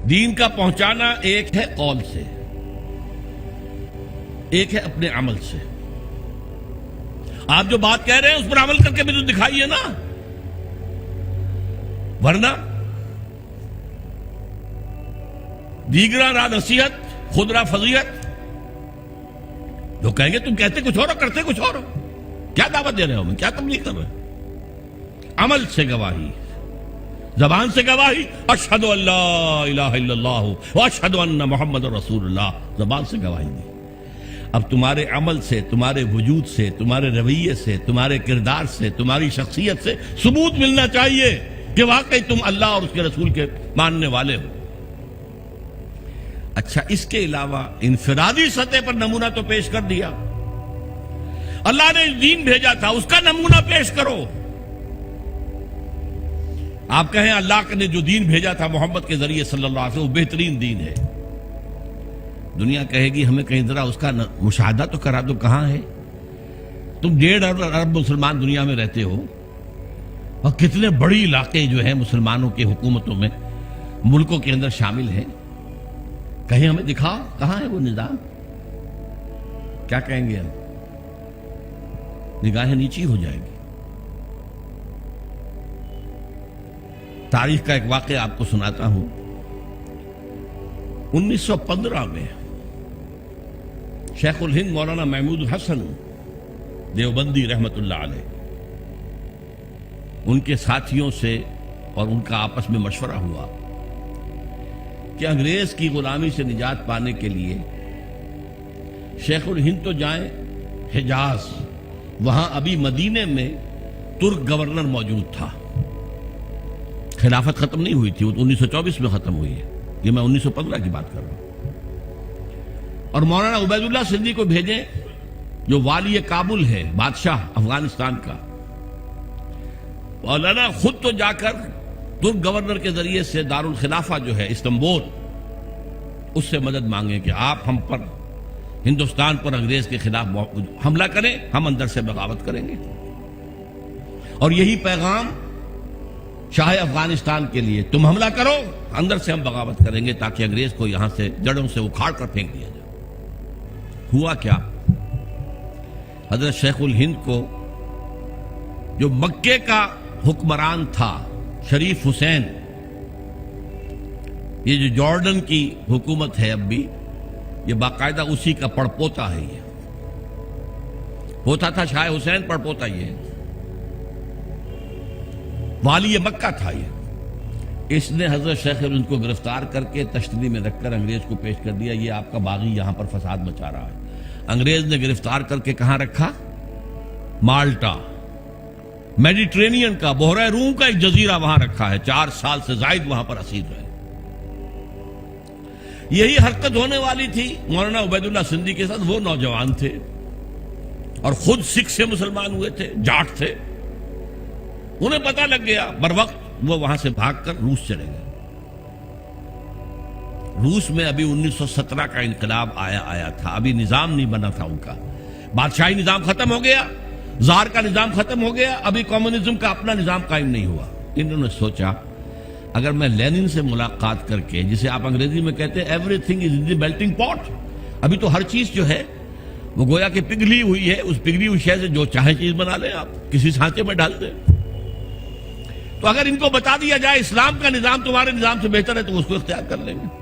دین کا پہنچانا ایک ہے قول سے، ایک ہے اپنے عمل سے۔ آپ جو بات کہہ رہے ہیں اس پر عمل کر کے بھی تو دکھائیے نا، ورنہ دیگرا را نصیحت خود را فضیحت۔ جو کہیں گے تم کہتے کچھ اور ہو کرتے کچھ اور ہو، کیا دعوت دے رہے ہو، کیا تبلیغ کر رہے ہو؟ عمل سے گواہی، زبان سے گواہی، اشہد ان لا الہ الا اللہ واشہد ان محمد رسول اللہ، زبان سے گواہی دی۔ اب تمہارے عمل سے، تمہارے وجود سے، تمہارے رویے سے، تمہارے کردار سے، تمہاری شخصیت سے ثبوت ملنا چاہیے کہ واقعی تم اللہ اور اس کے رسول کے ماننے والے ہو۔ اچھا، اس کے علاوہ انفرادی سطح پر نمونہ تو پیش کر دیا، اللہ نے دین بھیجا تھا اس کا نمونہ پیش کرو۔ آپ کہیں اللہ نے جو دین بھیجا تھا محمد کے ذریعے صلی اللہ علیہ وسلم وہ بہترین دین ہے، دنیا کہے گی ہمیں کہیں ذرا اس کا مشاہدہ تو کرا دو، کہاں ہے؟ تم 1.5 ارب مسلمان دنیا میں رہتے ہو، اور کتنے بڑی علاقے جو ہیں مسلمانوں کی حکومتوں میں، ملکوں کے اندر شامل ہیں، کہیں ہمیں دکھاؤ کہاں ہے وہ نظام؟ کیا کہیں گے ہم؟ نگاہیں نیچی ہو جائے گی۔ تاریخ کا ایک واقعہ آپ کو سناتا ہوں۔ 1915 میں شیخ الہند مولانا محمود حسن دیوبندی رحمت اللہ علیہ، ان کے ساتھیوں سے اور ان کا آپس میں مشورہ ہوا کہ انگریز کی غلامی سے نجات پانے کے لیے شیخ الہند تو جائیں حجاز، وہاں ابھی مدینے میں ترک گورنر موجود تھا، خلافت ختم نہیں ہوئی تھی، وہ 1924 میں ختم ہوئی ہے، یہ میں 1915 کی بات کر رہا ہوں۔ اور مولانا عبید اللہ سندھی کو بھیجیں جو والی کابل ہے، بادشاہ افغانستان کا، مولانا خود تو جا کر ترک گورنر کے ذریعے سے دارالخلافہ جو ہے استنبول، اس سے مدد مانگیں کہ آپ ہم پر، ہندوستان پر انگریز کے خلاف حملہ کریں، ہم اندر سے بغاوت کریں گے۔ اور یہی پیغام شاہ افغانستان کے لیے، تم حملہ کرو، اندر سے ہم بغاوت کریں گے تاکہ انگریز کو یہاں سے جڑوں سے اکھاڑ کر پھینک دیا جائے۔ ہوا کیا؟ حضرت شیخ الہند کو جو مکے کا حکمران تھا شریف حسین، یہ جو جارڈن کی حکومت ہے اب بھی، یہ باقاعدہ اسی کا پڑپوتا ہے، یہ ہوتا تھا شاہ حسین، پڑپوتا یہ والی مکہ تھا۔ یہ اس نے حضرت شیخ الہند کو گرفتار کر کے تشتری میں رکھ کر انگریز کو پیش کر دیا، یہ آپ کا باغی یہاں پر فساد مچا رہا ہے۔ انگریز نے گرفتار کر کے کہاں رکھا؟ مالٹا، میڈیٹرینین کا، بحیرہ روم کا ایک جزیرہ وہاں رکھا ہے، 4 سال سے زائد وہاں پر اسیر رہے۔ یہی حرکت ہونے والی تھی مولانا عبید اللہ سندھی کے ساتھ، وہ نوجوان تھے اور خود سکھ سے مسلمان ہوئے تھے، جاٹ تھے، انہیں پتہ لگ گیا، بروقت وہ وہاں سے بھاگ کر روس چلے گئے۔ روس میں ابھی 1917 کا انقلاب آیا تھا، ابھی نظام نہیں بنا تھا ان کا، بادشاہی نظام ختم ہو گیا، زار کا نظام ختم ہو گیا، ابھی کمیونزم کا اپنا نظام قائم نہیں ہوا۔ انہوں نے سوچا اگر میں لینن سے ملاقات کر کے، جسے آپ انگریزی میں کہتے ہیں every thing is in the melting پاٹ، ابھی تو ہر چیز جو ہے وہ گویا کہ پگھلی ہوئی ہے، اس پگھلی ہوئی شے سے جو چاہے چیز بنا لیں آپ، کسی سانچے میں ڈال دیں۔ تو اگر ان کو بتا دیا جائے اسلام کا نظام تمہارے نظام سے بہتر ہے تو اس کو اختیار کر لیں گے۔